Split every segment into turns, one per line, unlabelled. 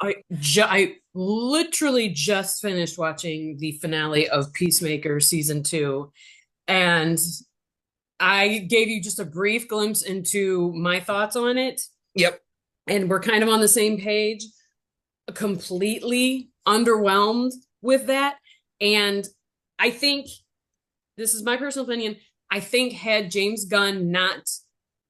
I literally just finished watching the finale of Peacemaker season two, and I gave you just a brief glimpse into my thoughts on it,
Yep.
and we're kind of on the same page. Completely underwhelmed with that, and I think this is my personal opinion. I think had James Gunn not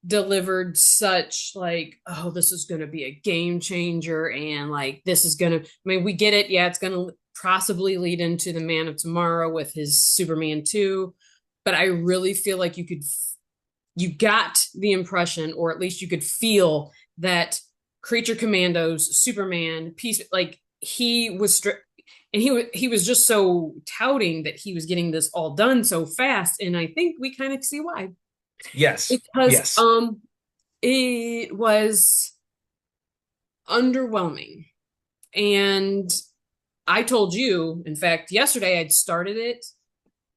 delivered such like, oh, this is going to be a game changer, and like this is going to, I mean, we get it. Yeah, it's going to possibly lead into the Man of Tomorrow with his Superman 2, but I really feel like you got the impression, or at least you could feel that Creature Commandos, Superman, Peace, like and he was just so touting that he was getting this all done so fast, and I think we kind of see why.
Yes.
Because
Yes.
it was underwhelming. And I told you, in fact, yesterday I'd started it,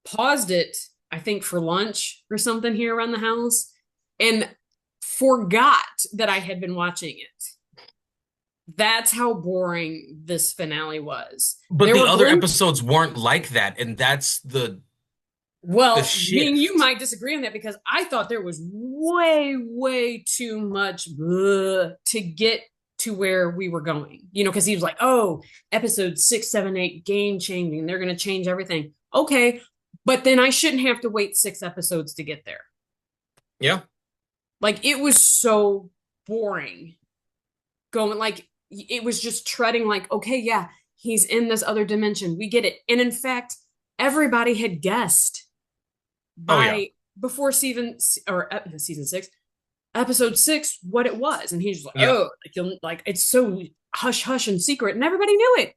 paused it, I think for lunch or something here around the house, and forgot that I had been watching it. That's how boring this finale was.
But
There
the
were
other
glimpses.
episodes weren't like that, and that's the
Well, me and you
shift.
might disagree on that because I thought there was way, way too much to get to where we were going. Because he was like, oh, episode 6, 7, 8, game changing. They're going to change everything. Okay. But then I shouldn't have to wait 6 episodes to get there.
Yeah.
Like, it was so boring going, like, it was just treading, like, okay, yeah, he's in this other dimension. We get it. And in fact, everybody had guessed
Oh yeah.
by before season 6, episode 6, what it was, and he's just like,
Yeah.
oh, like, you'll, like, it's so hush hush and secret, and everybody knew it.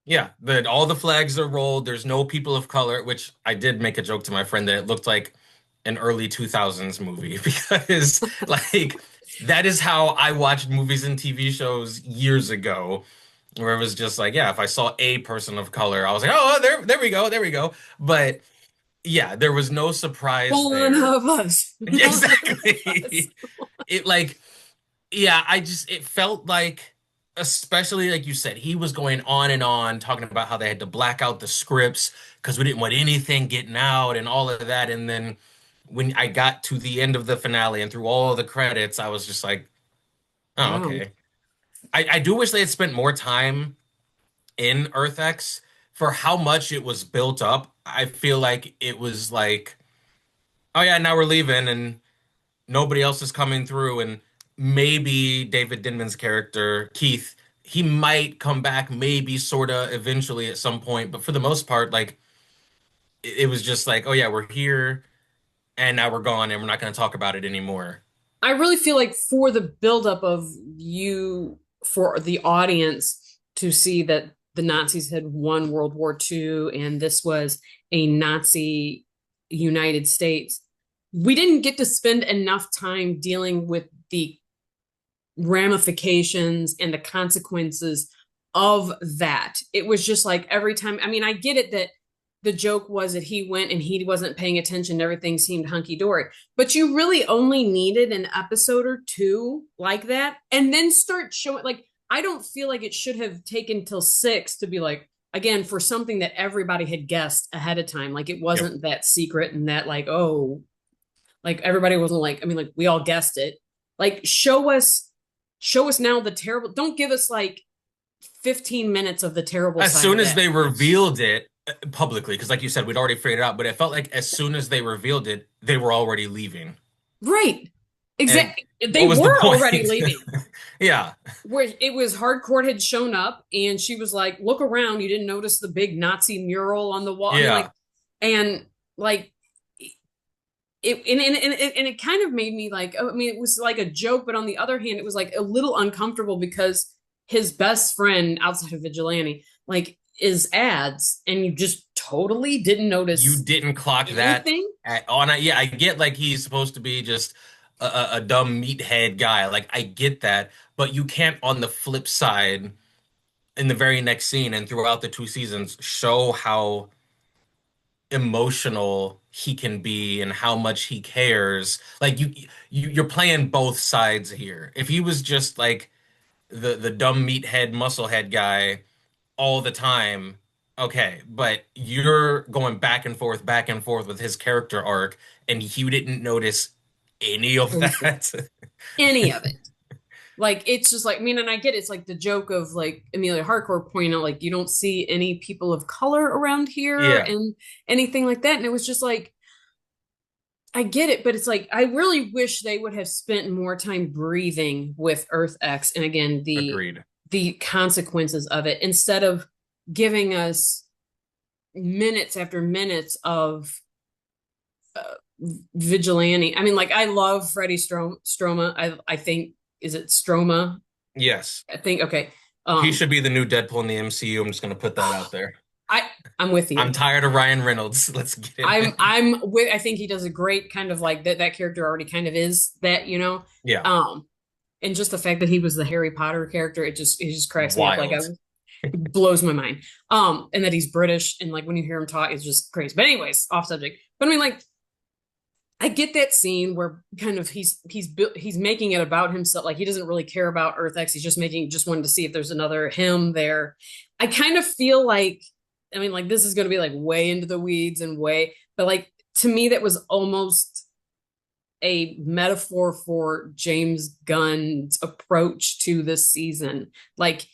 Yeah. That all the flags are rolled. There's no people of color, which I did make a joke to my friend that it looked like an early 2000s movie because like that is how I watched movies and TV shows years ago, where it was just like, yeah, if I saw a person of color, I was like, oh, there we go, there we go. But yeah, there was no surprise
None
there.
of us,
Yeah,
none of us.
exactly. It like, yeah, it felt like, especially like you said, he was going on and on talking about how they had to black out the scripts because we didn't want anything getting out and all of that. And then when I got to the end of the finale and through all the credits, I was just like, oh,
Wow.
okay. I do wish they had spent more time in Earth X for how much it was built up. I feel like it was like, oh yeah, now we're leaving and nobody else is coming through, and maybe David Denman's character Keith, he might come back, maybe sorta eventually at some point, but for the most part, like it was just like, oh yeah, we're here and now we're gone and we're not going to talk about it anymore.
I really feel like for the buildup of you, for the audience to see that the Nazis had won World War II and this was a Nazi United States, we didn't get to spend enough time dealing with the ramifications and the consequences of that. It was just like every time, I mean, I get it that the joke was that he went and he wasn't paying attention, everything seemed hunky dory, but you really only needed an episode or two like that and then start showing, like, I don't feel like it should have taken till 6 to be like, again, for something that everybody had guessed ahead of time, like it
Yep.
wasn't that secret and that, like, oh, like everybody wasn't like, I mean, like we all guessed it. Like show us now the terrible. Don't give us like 15 minutes of the terrible
As
side
soon
of
as
that.
they revealed it publicly, because like you said, we'd already figured it out, but it felt like as soon as they revealed it, they were already leaving.
Right.
And
Exactly. They
what was the
were already
point?
leaving.
Yeah.
Where it was Hardcourt had shown up and she was like, look around. You didn't notice the big Nazi mural on the wall. I mean, like,
Yeah.
and like and it kind of made me like, oh, I mean, it was like a joke, but on the other hand, it was like a little uncomfortable because his best friend outside of Vigilante, like, is ads, and you just totally didn't
You
notice
didn't clock that
anything.
at all. And yeah, I get like he's supposed to be just a dumb meathead guy. Like I get that, but you can't on the flip side in the very next scene and throughout the two seasons show how emotional he can be and how much he cares. Like you're playing both sides here. If he was just like the dumb meathead musclehead guy all the time. Okay, but you're going back and forth with his character arc, and you didn't notice any of that.
Any of it. Like it's just like, I mean, and I get it's like the joke of like Amelia Hardcore pointing out like you don't see any people of color around here
Yeah,
and anything like that. And it was just like I get it, but it's like I really wish they would have spent more time breathing with Earth X and again
agreed.
the consequences of it instead of giving us minutes after minutes of uh, vigilante. I mean, like I love Freddie Stroma. I think is it Stroma?
Yes.
I think okay.
He
Um,
should be the new Deadpool in the MCU. I'm just gonna put that out there.
I I'm with
I'm
you.
tired of Ryan Reynolds. Let's get him.
I'm with. I think he does a great kind of like that. That character already kind of is that, you know.
Yeah,
Um, and just the fact that he was the Harry Potter character, it just cracks me up. Like
wild.
it blows my mind. And that he's British and like when you hear him talk, it's just crazy. But anyways, off subject. But I mean, like I get that scene where kind of he's making it about himself. Like he doesn't really care about Earth X. He's just wanted to see if there's another him there. I kind of feel like, I mean, like this is going to be like way into the weeds and way, but like to me that was almost a metaphor for James Gunn's approach to this season. Like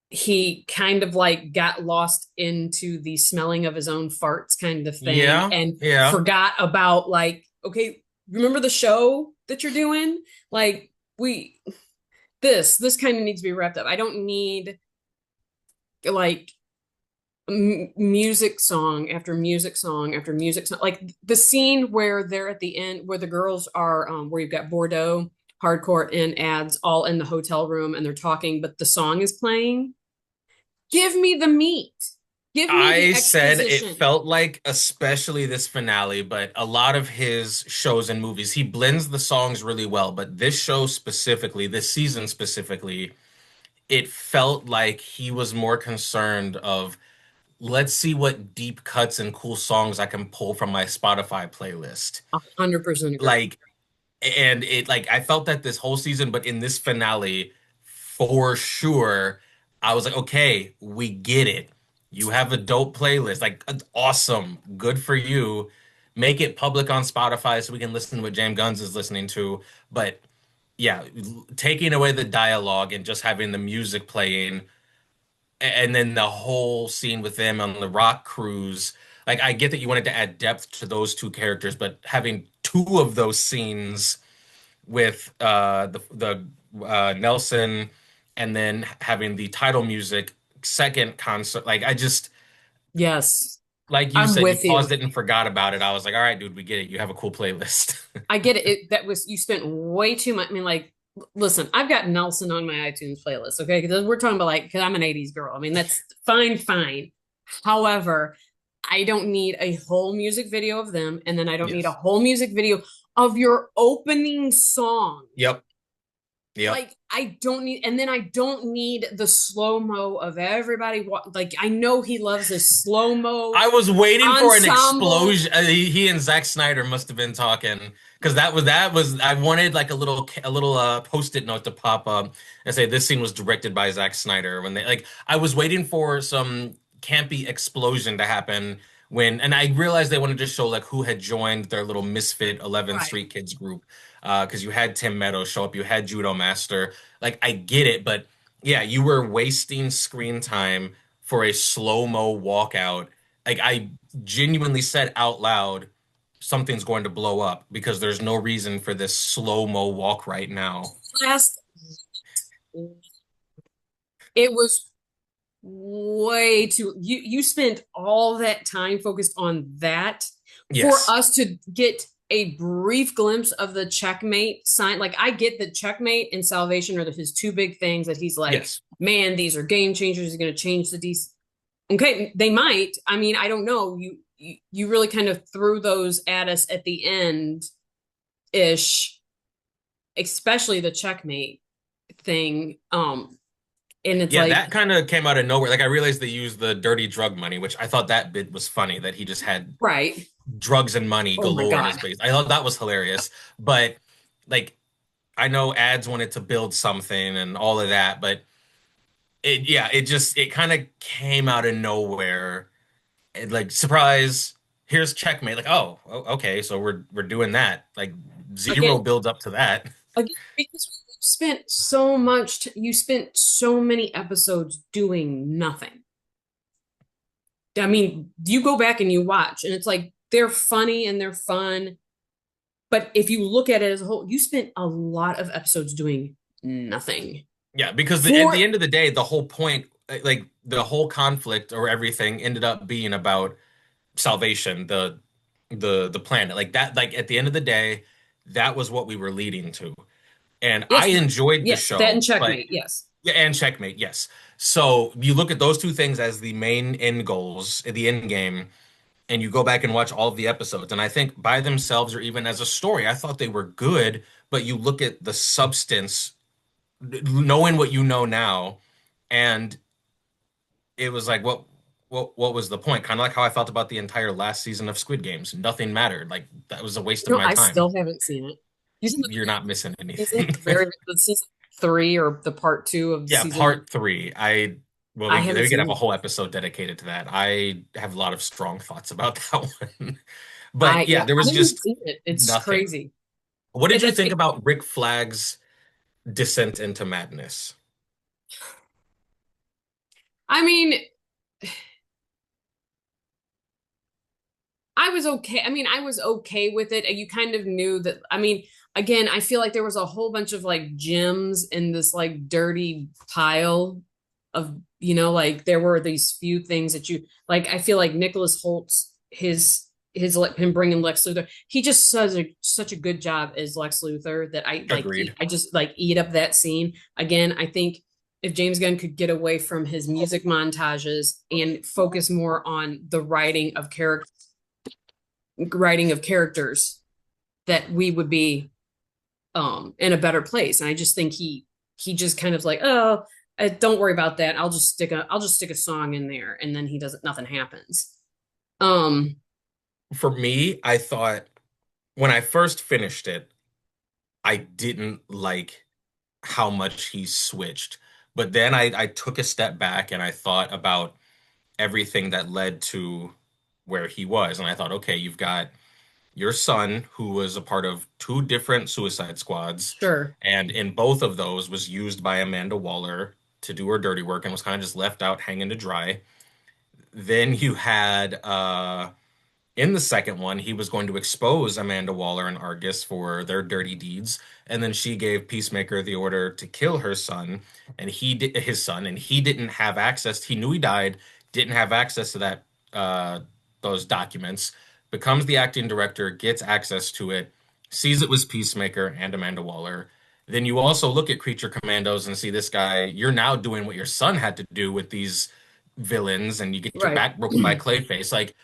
he kind of like got lost into the smelling of his own farts kind of thing
Yeah,
and
yeah.
forgot about like, okay, remember the show that you're doing? Like we this kind of needs to be wrapped up. I don't need like music song after music song after music song. Like the scene where they're at the end where the girls are where you've got Bordeaux, hardcore and ads all in the hotel room and they're talking, but the song is playing. Give me the meat. Give me the
I said it
exposition.
felt like, especially this finale, but a lot of his shows and movies, he blends the songs really well. But this show specifically, this season specifically, it felt like he was more concerned of let's see what deep cuts and cool songs I can pull from my Spotify playlist.
100% agree.
Like, and it like I felt that this whole season, but in this finale, for sure, I was like, okay, we get it. You have a dope playlist, like awesome, good for you. Make it public on Spotify so we can listen to what James Guns is listening to. But yeah, taking away the dialogue and just having the music playing, and then the whole scene with them on the rock cruise. Like, I get that you wanted to add depth to those two characters, but having two of those scenes with the Nelson and then having the title music second concert. Like I just
Yes,
like you
I'm
said, you
with you.
paused it and forgot about it. I was like, all right, dude, we get it. You have a cool playlist.
I get it. That was you spent way too much. I mean, like, listen, I've got Nelson on my iTunes playlist, okay? Because we're talking about like, because I'm an '80s girl. I mean, that's fine, fine. However, I don't need a whole music video of them, and then I don't need a
Yes.
whole music video of your opening song.
Yep. Yep.
Like I don't need, and then I don't need the slow mo of everybody. Like I know he loves his slow mo
I was waiting for an
ensemble.
explosion. He and Zack Snyder must have been talking because that was I wanted like a little post-it note to pop up and say this scene was directed by Zack Snyder when they like I was waiting for some campy explosion to happen when and I realized they wanted to show like who had joined their little misfit 11th
Right.
Street Kids group because you had Tim Meadows show up, you had Judo Master. Like I get it, but yeah, you were wasting screen time for a slow-mo walkout. Like I genuinely said out loud, something's going to blow up because there's no reason for this slow-mo walk right now.
Last, it was way too. You spent all that time focused on that for
Yes.
us to get a brief glimpse of the checkmate sign. Like I get that checkmate and salvation are his two big things that he's like,
Yes.
man, these are game changers. He's going to change the DC. Okay, they might. I mean, I don't know. You really kind of threw those at us at the end ish, especially the checkmate thing. And it's
Yeah,
like,
that kind of came out of nowhere. Like I realized they used the dirty drug money, which I thought that bit was funny that he just had
right.
drugs and money
Oh my
galore in his
God.
base. I thought that was hilarious. But like I know ads wanted to build something and all of that, but it kind of came out of nowhere. Like surprise, here's checkmate. Like, oh, okay, so we're doing that. Like zero
Again,
build up to that.
because you spent so much, you spent so many episodes doing nothing. I mean, you go back and you watch, and it's like they're funny and they're fun. But if you look at it as a whole, you spent a lot of episodes doing nothing.
Yeah, because at the
For
end of the day, the whole point, like the whole conflict or everything ended up being about salvation, the planet. Like that, like at the end of the day, that was what we were leading to. And I
yes,
enjoyed the
yes, that and
show, but
checkmate, yes.
yeah, and checkmate, yes. So you look at those two things as the main end goals, the end game, and you go back and watch all of the episodes. And I think by themselves or even as a story, I thought they were good, but you look at the substance, knowing what you know now, and it was like, what was the point? Kind of like how I felt about the entire last season of Squid Games. Nothing mattered. Like that was a waste of
No,
my
I
time.
still haven't seen it. He's in the,
You're not missing
he's in
anything.
the very the season three or the part two of
Yeah,
season.
part three. Well,
I
we
haven't
could
seen
have a
it.
whole episode dedicated to that. I have a lot of strong thoughts about that one.
I
But yeah,
yeah,
there
I
was
haven't
just
seen it. It's
nothing.
crazy.
What did you
That's
think about Rick Flagg's descent into madness?
I mean, I was okay. I mean, I was okay with it. You kind of knew that. I mean, again, I feel like there was a whole bunch of like gems in this like dirty pile of, like there were these few things that you like. I feel like Nicholas Holtz, his like him bringing Lex Luthor, he just does such a good job as Lex Luthor that I like.
Agreed.
I just like eat up that scene again. I think if James Gunn could get away from his music montages and focus more on the writing of characters, that we would be in a better place. And I just think he just kind of like, oh, don't worry about that. I'll just stick a song in there, and then he doesn't nothing happens. Um
For me, I thought when I first finished it, I didn't like how much he switched. But then I took a step back and I thought about everything that led to where he was. And I thought, okay, you've got your son, who was a part of two different Suicide Squads,
sure.
and in both of those was used by Amanda Waller to do her dirty work and was kind of just left out hanging to dry. Then you had in the second one, he was going to expose Amanda Waller and Argus for their dirty deeds, and then she gave Peacemaker the order to kill her son, and his son, and he didn't have access. He knew he died, didn't have access to that those documents. Becomes the acting director, gets access to it, sees it was Peacemaker and Amanda Waller. Then you also look at Creature Commandos and see this guy. You're now doing what your son had to do with these villains, and you get your
Right.
back broken by Clayface. Like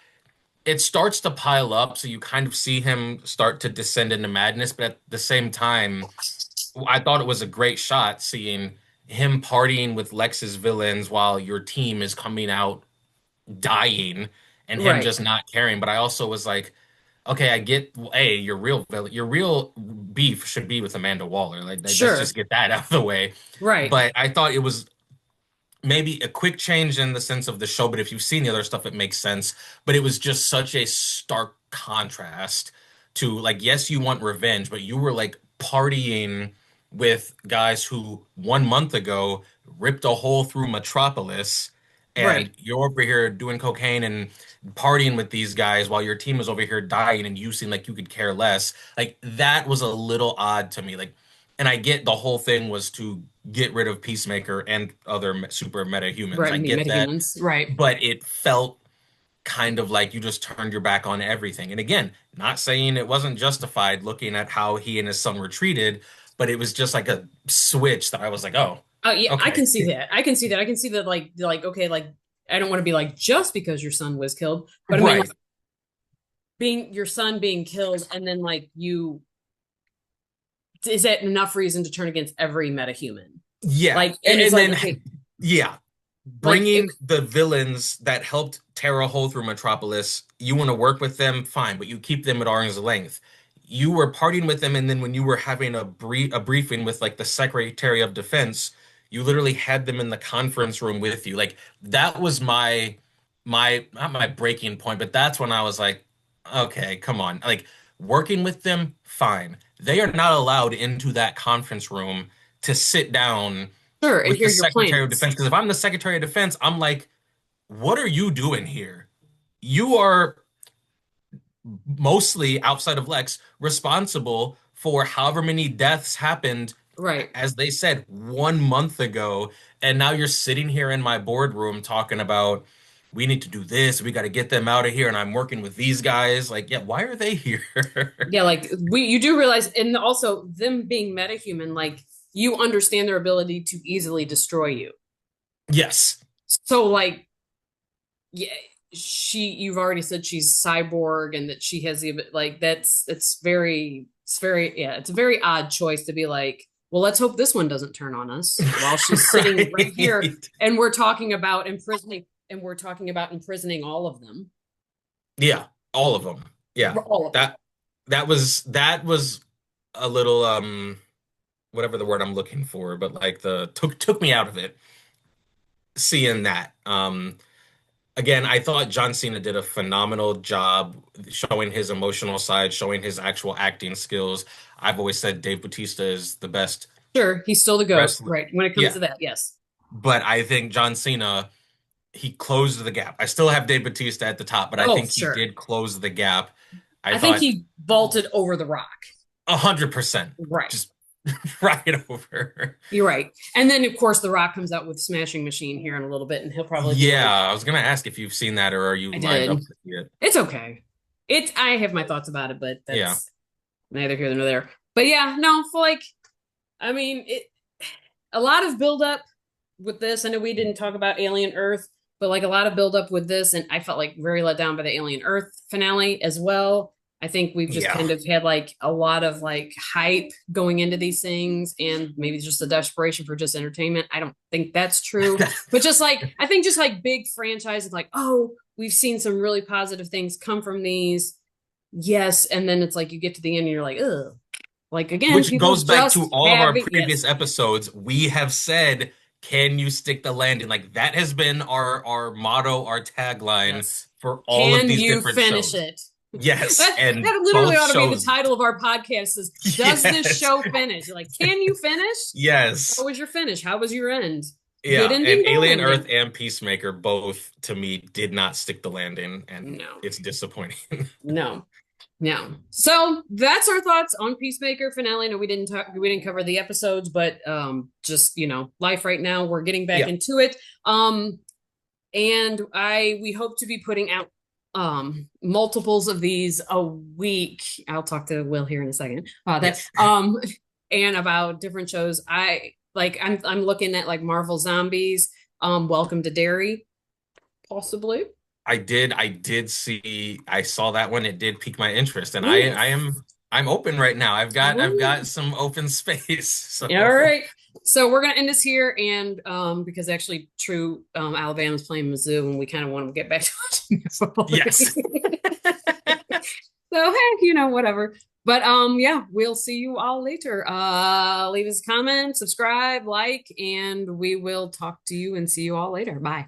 it starts to pile up, so you kind of see him start to descend into madness. But at the same time, I thought it was a great shot seeing him partying with Lex's villains while your team is coming out dying and him
Right.
just not caring. But I also was like, okay, I get, hey, your real beef should be with Amanda Waller. Like, let's
Sure.
just get that out of the way.
Right.
But I thought it was maybe a quick change in the sense of the show, but if you've seen the other stuff, it makes sense. But it was just such a stark contrast to like, yes, you want revenge, but you were like partying with guys who 1 month ago ripped a hole through Metropolis,
Right.
and you're over here doing cocaine and partying with these guys while your team is over here dying and you seem like you could care less. Like that was a little odd to me. Like, and I get the whole thing was to get rid of Peacemaker and other super meta humans.
Right.
I
Me
get that,
metahumans. Right.
but it felt kind of like you just turned your back on everything. And again, not saying it wasn't justified looking at how he and his son were treated, but it was just like a switch that I was like, oh,
Oh yeah, I
okay.
can see that. I can see that. I can see that like okay, like I don't want to be like just because your son was killed, but I mean like
Right.
being your son being killed and then like you is that enough reason to turn against every metahuman?
Yeah.
Like, and it's
And
like,
then,
okay,
yeah,
like it,
bringing the villains that helped tear a hole through Metropolis, you want to work with them, fine, but you keep them at arm's length. you were partying with them, and then when you were having a briefing with like the Secretary of Defense, you literally had them in the conference room with you. Like that was my not my breaking point, but that's when I was like, okay, come on. Like working with them, fine. They are not allowed into that conference room to sit down
Sure, and
with the
here's your
Secretary of
plans.
Defense. Because if I'm the Secretary of Defense, I'm like, what are you doing here? You are mostly outside of Lex responsible for however many deaths happened,
Right.
as they said, 1 month ago. And now you're sitting here in my boardroom talking about we need to do this, we got to get them out of here, and I'm working with these guys. Like, yeah, why are they here?
Yeah, like you do realize, and also them being metahuman, like you understand their ability to easily destroy you.
Yes.
So like yeah, you've already said she's cyborg and that she has the like it's a very odd choice to be like, well, let's hope this one doesn't turn on us while she's sitting right here
Right.
and we're talking about imprisoning all of them.
Yeah, all of them. Yeah.
All of them.
That that was a little whatever the word I'm looking for, but like the took me out of it seeing that. Again, I thought John Cena did a phenomenal job showing his emotional side, showing his actual acting skills. I've always said Dave Bautista is the best
Sure, he's still the goat,
wrestler.
right? When it comes
Yeah,
to that, yes.
but I think John Cena, he closed the gap. I still have Dave Bautista at the top, but I
Oh,
think he
sure.
did close the gap. I
I think
thought
he vaulted over the rock.
100%,
Right.
just right over.
You're right. And then of course the rock comes out with Smashing Machine here in a little bit and he'll probably be
Yeah,
like,
I was gonna ask if you've seen that or are you
I
lined up
did.
to see it?
It's okay. It's I have my thoughts about it, but
Yeah,
that's neither here nor there. But yeah, no, for like I mean it a lot of build up with this. I know we didn't talk about Alien Earth, but like a lot of build up with this, and I felt like very let down by the Alien Earth finale as well. I think we've just
yeah.
kind of had like a lot of like hype going into these things, and maybe it's just a desperation for just entertainment. I don't think that's true, but just like I think just like big franchises, like oh, we've seen some really positive things come from these. Yes, and then it's like you get to the end and you're like, ugh. Like again,
Which
people
goes back to
just
all of our
having
previous
yes,
episodes. We have said, can you stick the landing? Like that has been our motto, our tagline
yes.
for all of
Can
these
you
different
finish
shows.
it?
Yes, and
That literally
both
ought to be the
shows.
title of our podcast is does this
Yes.
show finish? You're like, can you finish? How
Yes.
was your finish? How was your end? Good
Yeah, and
ending, bad
Alien Earth
ending?
and Peacemaker both to me did not stick the landing, and
No,
it's disappointing.
no, no. So that's our thoughts on Peacemaker finale. No, we didn't cover the episodes, but just life right now. We're getting back
Yeah.
into it. And we hope to be putting out multiples of these a week. I'll talk to Will here in a second. That
Yes.
and about different shows. I'm looking at like Marvel Zombies, Welcome to Derry, possibly.
I did see I saw that one. It did pique my interest, and I
Yes.
I am I'm open right now. I've got
All
some open space. So
right. So we're gonna end this here, and because actually, True Alabama's playing Mizzou, and we kind of want to get back to watching football
yes.
today. So hey, whatever. But yeah, we'll see you all later. Leave us a comment, subscribe, like, and we will talk to you and see you all later. Bye.